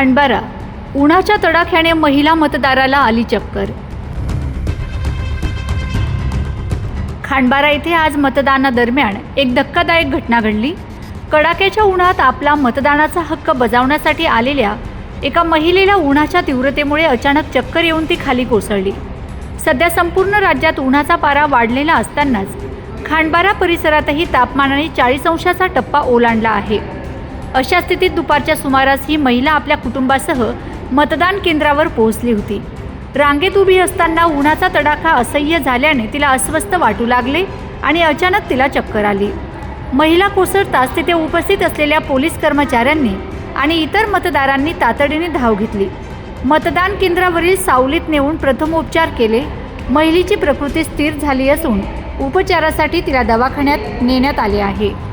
खांडबारा उन्हाच्या तडाख्याने महिला मतदाराला आली चक्कर। खांडबारा येथे आज मतदानादरम्यान एक धक्कादायक घटना घडली। कडाक्याच्या उन्हात आपला मतदानाचा हक्क बजावण्यासाठी आलेल्या एका महिलेला उन्हाच्या तीव्रतेमुळे अचानक चक्कर येऊन ती खाली कोसळली। सध्या संपूर्ण राज्यात उन्हाचा पारा वाढलेला असतानाच खांडबारा परिसरातही तापमानाने 40 अंशाचा टप्पा ओलांडला आहे। अशा स्थितीत दुपारच्या सुमारास ही महिला आपल्या कुटुंबासह मतदान केंद्रावर पोहोचली होती। रांगेत उभी असताना उन्हाचा तडाखा असह्य झाल्याने तिला अस्वस्थ वाटू लागले आणि अचानक तिला चक्कर आली। महिला कोसळताच तिथे उपस्थित असलेल्या पोलीस कर्मचाऱ्यांनी आणि इतर मतदारांनी तातडीने धाव घेतली। मतदान केंद्रावरील सावलीत नेऊन प्रथमोपचार केले। महिलेची प्रकृती स्थिर झाली असून उपचारासाठी तिला दवाखान्यात नेण्यात आले आहे।